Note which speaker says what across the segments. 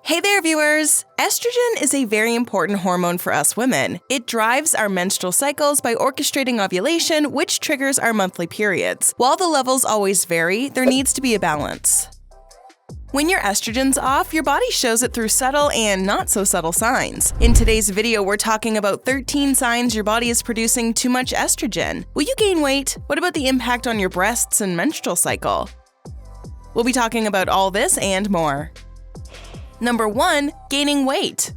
Speaker 1: Hey there, viewers! Estrogen is a very important hormone for us women. It drives our menstrual cycles by orchestrating ovulation, which triggers our monthly periods. While the levels always vary, there needs to be a balance. When your estrogen's off, your body shows it through subtle and not so subtle signs. In today's video, we're talking about 13 signs your body is producing too much estrogen. Will you gain weight? What about the impact on your breasts and menstrual cycle? We'll be talking about all this and more. Number 1. Gaining weight.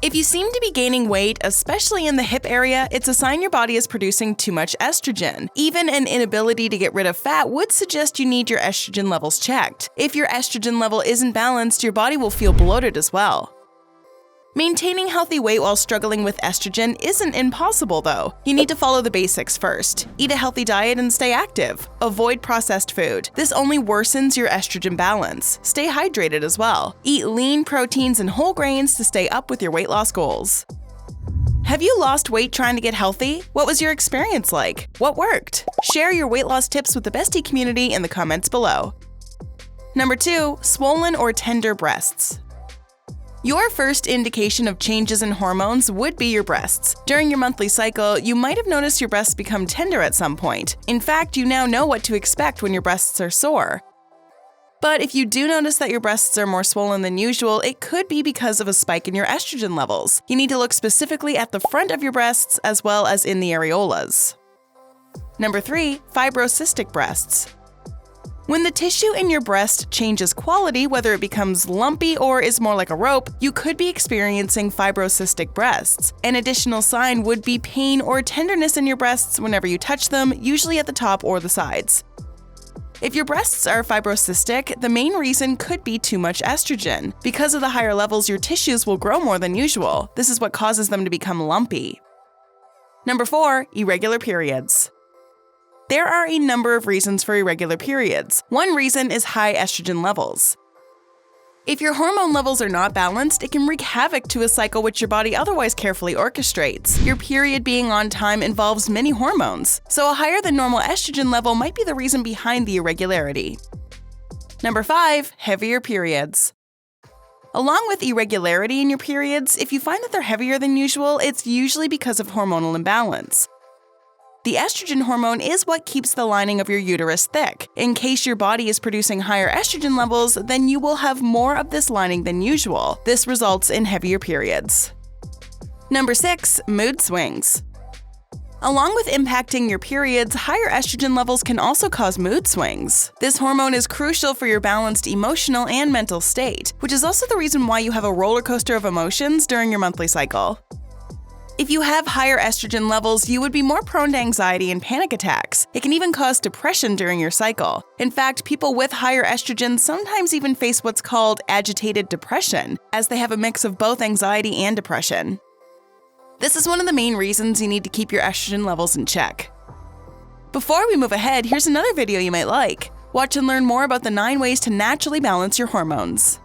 Speaker 1: If you seem to be gaining weight, especially in the hip area, it's a sign your body is producing too much estrogen. Even an inability to get rid of fat would suggest you need your estrogen levels checked. If your estrogen level isn't balanced, your body will feel bloated as well. Maintaining healthy weight while struggling with estrogen isn't impossible, though. You need to follow the basics first. Eat a healthy diet and stay active. Avoid processed food. This only worsens your estrogen balance. Stay hydrated as well. Eat lean proteins and whole grains to stay up with your weight loss goals. Have you lost weight trying to get healthy? What was your experience like? What worked? Share your weight loss tips with the Bestie community in the comments below. Number 2. Swollen or tender breasts. Your first indication of changes in hormones would be your breasts. During your monthly cycle, you might have noticed your breasts become tender at some point. In fact, you now know what to expect when your breasts are sore. But if you do notice that your breasts are more swollen than usual, it could be because of a spike in your estrogen levels. You need to look specifically at the front of your breasts as well as in the areolas. Number 3. Fibrocystic breasts. When the tissue in your breast changes quality, whether it becomes lumpy or is more like a rope, you could be experiencing fibrocystic breasts. An additional sign would be pain or tenderness in your breasts whenever you touch them, usually at the top or the sides. If your breasts are fibrocystic, the main reason could be too much estrogen. Because of the higher levels, your tissues will grow more than usual. This is what causes them to become lumpy. Number 4. Irregular periods. There are a number of reasons for irregular periods. One reason is high estrogen levels. If your hormone levels are not balanced, it can wreak havoc to a cycle which your body otherwise carefully orchestrates. Your period being on time involves many hormones, so a higher than normal estrogen level might be the reason behind the irregularity. Number 5. Heavier periods. Along with irregularity in your periods, if you find that they're heavier than usual, it's usually because of hormonal imbalance. The estrogen hormone is what keeps the lining of your uterus thick. In case your body is producing higher estrogen levels, then you will have more of this lining than usual. This results in heavier periods. Number 6. Mood swings. Along with impacting your periods, higher estrogen levels can also cause mood swings. This hormone is crucial for your balanced emotional and mental state, which is also the reason why you have a roller coaster of emotions during your monthly cycle. If you have higher estrogen levels, you would be more prone to anxiety and panic attacks. It can even cause depression during your cycle. In fact, people with higher estrogen sometimes even face what's called agitated depression, as they have a mix of both anxiety and depression. This is one of the main reasons you need to keep your estrogen levels in check. Before we move ahead, here's another video you might like. Watch and learn more about the 9 ways to naturally balance your hormones.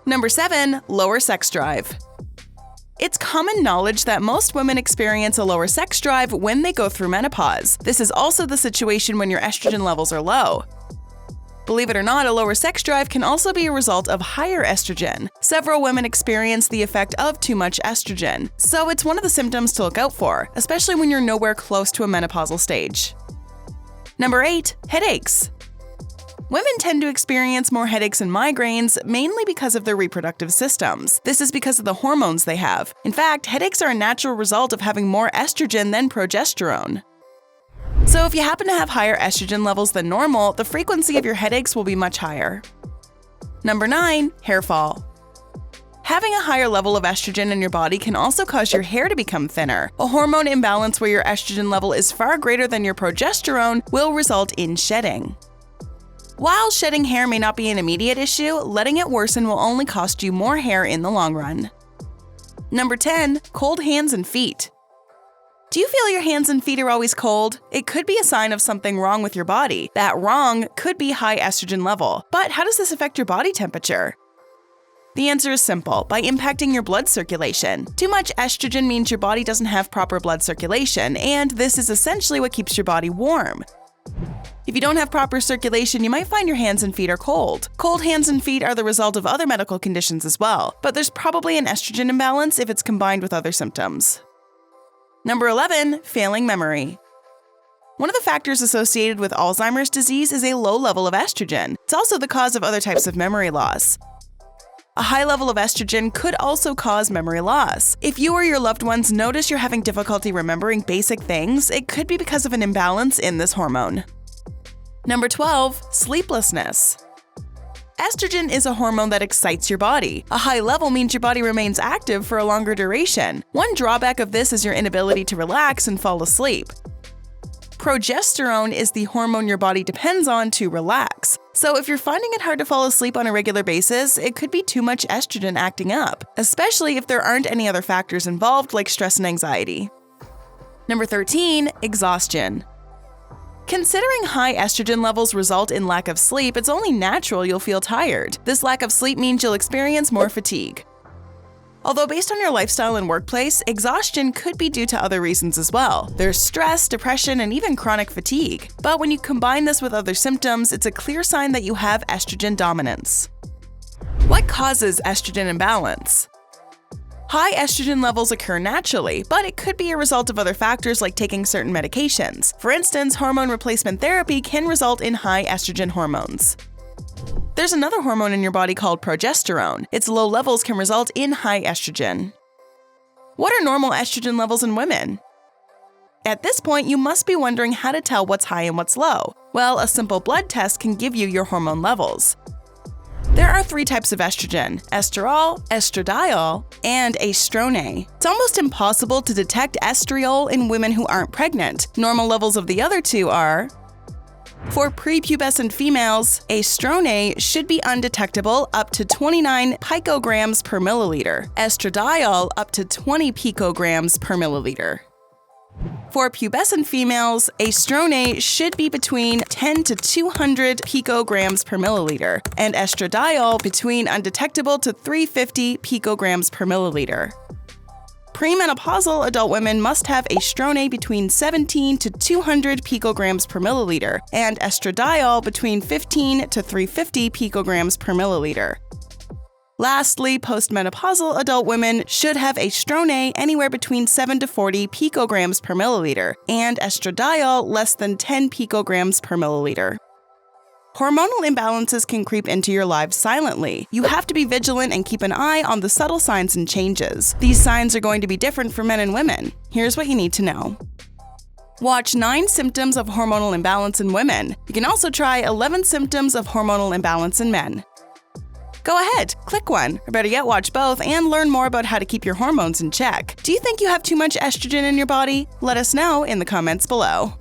Speaker 1: Number 7. Lower sex drive. It's common knowledge that most women experience a lower sex drive when they go through menopause. This is also the situation when your estrogen levels are low. Believe it or not, a lower sex drive can also be a result of higher estrogen. Several women experience the effect of too much estrogen, so it's one of the symptoms to look out for, especially when you're nowhere close to a menopausal stage. Number 8. Headaches. Women tend to experience more headaches and migraines, mainly because of their reproductive systems. This is because of the hormones they have. In fact, headaches are a natural result of having more estrogen than progesterone. So if you happen to have higher estrogen levels than normal, the frequency of your headaches will be much higher. Number 9. Hair fall. Having a higher level of estrogen in your body can also cause your hair to become thinner. A hormone imbalance where your estrogen level is far greater than your progesterone will result in shedding. While shedding hair may not be an immediate issue, letting it worsen will only cost you more hair in the long run. Number 10. Cold hands and feet. Do you feel your hands and feet are always cold? It could be a sign of something wrong with your body. That wrong could be high estrogen level. But how does this affect your body temperature? The answer is simple, by impacting your blood circulation. Too much estrogen means your body doesn't have proper blood circulation, and this is essentially what keeps your body warm. If you don't have proper circulation, you might find your hands and feet are cold. Cold hands and feet are the result of other medical conditions as well, but there's probably an estrogen imbalance if it's combined with other symptoms. Number 11, failing memory. One of the factors associated with Alzheimer's disease is a low level of estrogen. It's also the cause of other types of memory loss. A high level of estrogen could also cause memory loss. If you or your loved ones notice you're having difficulty remembering basic things, it could be because of an imbalance in this hormone. Number 12, sleeplessness. Estrogen is a hormone that excites your body. A high level means your body remains active for a longer duration. One drawback of this is your inability to relax and fall asleep. Progesterone is the hormone your body depends on to relax. So if you're finding it hard to fall asleep on a regular basis, it could be too much estrogen acting up, especially if there aren't any other factors involved like stress and anxiety. Number 13, exhaustion. Considering high estrogen levels result in lack of sleep, it's only natural you'll feel tired. This lack of sleep means you'll experience more fatigue. Although based on your lifestyle and workplace, exhaustion could be due to other reasons as well. There's stress, depression, and even chronic fatigue. But when you combine this with other symptoms, it's a clear sign that you have estrogen dominance. What causes estrogen imbalance? High estrogen levels occur naturally, but it could be a result of other factors like taking certain medications. For instance, hormone replacement therapy can result in high estrogen hormones. There's another hormone in your body called progesterone. Its low levels can result in high estrogen. What are normal estrogen levels in women? At this point, you must be wondering how to tell what's high and what's low. Well, a simple blood test can give you your hormone levels. There are 3 types of estrogen: estrol, estradiol, and estrone. It's almost impossible to detect estriol in women who aren't pregnant. Normal levels of the other 2 are: for prepubescent females, estrone should be undetectable up to 29 picograms per milliliter, estradiol up to 20 picograms per milliliter. For pubescent females, estrone should be between 10 to 200 picograms per milliliter, and estradiol between undetectable to 350 picograms per milliliter. Premenopausal adult women must have estrone between 17 to 200 picograms per milliliter, and estradiol between 15 to 350 picograms per milliliter. Lastly, postmenopausal adult women should have estrone anywhere between 7 to 40 picograms per milliliter, and estradiol less than 10 picograms per milliliter. Hormonal imbalances can creep into your lives silently. You have to be vigilant and keep an eye on the subtle signs and changes. These signs are going to be different for men and women. Here's what you need to know. Watch 9 symptoms of hormonal imbalance in women. You can also try 11 symptoms of hormonal imbalance in men. Go ahead, click one, or better yet, watch both and learn more about how to keep your hormones in check. Do you think you have too much estrogen in your body? Let us know in the comments below.